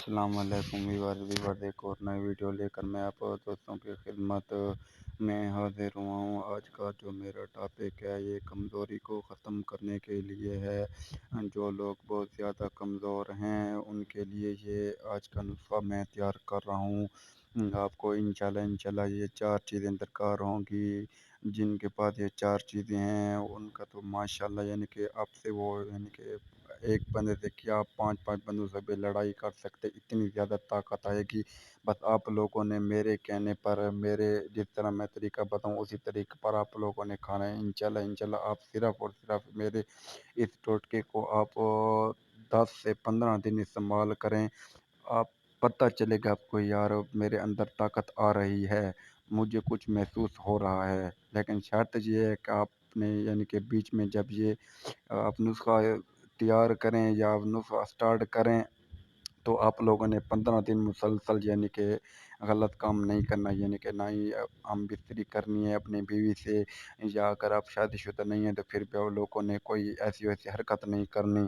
السلام علیکم ویور ایک اور نئی ویڈیو لے کر میں آپ دوستوں کی خدمت میں حاضر ہوا ہوں۔ آج کا جو میرا ٹاپک ہے یہ کمزوری کو ختم کرنے کے لیے ہے۔ جو لوگ بہت زیادہ کمزور ہیں ان کے لیے یہ آج کا نسخہ میں تیار کر رہا ہوں۔ آپ کو انشاءاللہ یہ 4 چیزیں درکار ہوں گی۔ جن کے پاس یہ 4 چیزیں ہیں ان کا تو ماشاءاللہ یعنی کہ آپ سے وہ یعنی کہ ایک بندے سے کیا 5 بندوں سے بھی لڑائی کر سکتے، اتنی زیادہ طاقت آئے گی۔ بس آپ لوگوں نے میرے کہنے پر میرے جس طرح میں طریقہ بتاؤں اسی طریقے پر آپ لوگوں نے کھانا ہے۔ انشاءاللہ آپ صرف اور صرف میرے اس ٹوٹکے کو آپ 10 سے 15 دن استعمال کریں، آپ پتہ چلے گا آپ کو یار میرے اندر طاقت آ رہی ہے، مجھے کچھ محسوس ہو رہا ہے۔ لیکن شرط یہ ہے کہ آپ نے یعنی کہ بیچ میں جب یہ آپ نسخہ تیار کریں یا نسخہ سٹارٹ کریں تو آپ لوگوں نے 15 دن مسلسل یعنی کہ غلط کام نہیں کرنا، یعنی کہ نہ ہی ہم بستری کرنی ہے اپنی بیوی سے، یا اگر آپ شادی شدہ نہیں ہیں تو پھر بھی آپ لوگوں نے کوئی ایسی ویسی حرکت نہیں کرنی،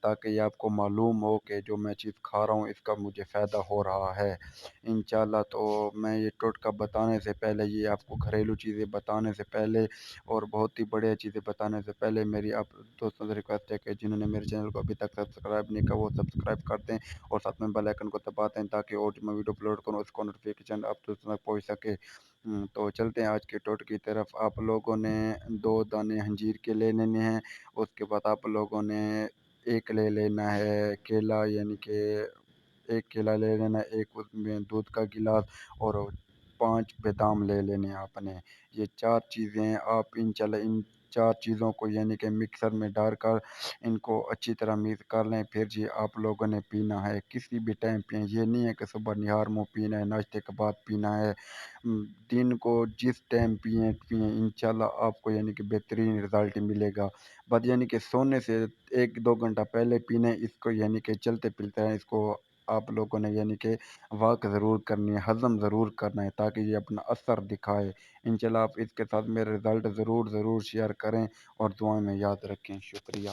تاکہ یہ آپ کو معلوم ہو کہ جو میں چیز کھا رہا ہوں اس کا مجھے فائدہ ہو رہا ہے۔ انشاءاللہ تو میں یہ ٹوٹکا بتانے سے پہلے، یہ آپ کو گھریلو چیزیں بتانے سے پہلے اور بہت ہی بڑے چیزیں بتانے سے پہلے میری آپ دوستوں سے ریکویسٹ ہے کہ جنہوں نے میرے چینل کو ابھی تک سبسکرائب نہیں کیا وہ سبسکرائب کر دیں اور ساتھ میں بیل آئیکن کو دباتے ہیں تاکہ اور جو میں ویڈیو اپلوڈ کروں اس کو نوٹیفیکیشن آپ دوستوں تک پہنچ سکے۔ تو چلتے ہیں آج کے ٹوٹ کی طرف۔ آپ لوگوں نے 2 دانے انجیر کے لے لینے ہیں، اس کے بعد آپ لوگوں نے ایک لے لینا ہے کیلا، یعنی کہ ایک کیلا لے لینا، ایک اس میں دودھ کا گلاس اور 5 بادام لے لینے ہیں آپ نے۔ یہ 4 چیزیں آپ انشاءاللہ ان 4 چیزوں کو یعنی کہ مکسر میں ڈال کر ان کو اچھی طرح مکس کر لیں۔ پھر جی آپ لوگوں نے پینا ہے، کسی بھی ٹائم پئیں، یہ نہیں ہے کہ صبح نہار منہ پینا ہے، ناشتے کے بعد پینا ہے، دن کو جس ٹائم پئیں انشاءاللہ آپ کو یعنی کہ بہترین رزلٹ ملے گا۔ بس یعنی کہ سونے سے 1-2 گھنٹہ پہلے پینے اس کو، یعنی کہ چلتے پھرتے ہیں اس کو آپ لوگوں نے یعنی کہ واک ضرور کرنی ہے، ہضم ضرور کرنا ہے تاکہ یہ اپنا اثر دکھائے۔ انشاءاللہ آپ اس کے ساتھ میرے رزلٹ ضرور شیئر کریں اور دعائیں میں یاد رکھیں۔ شکریہ۔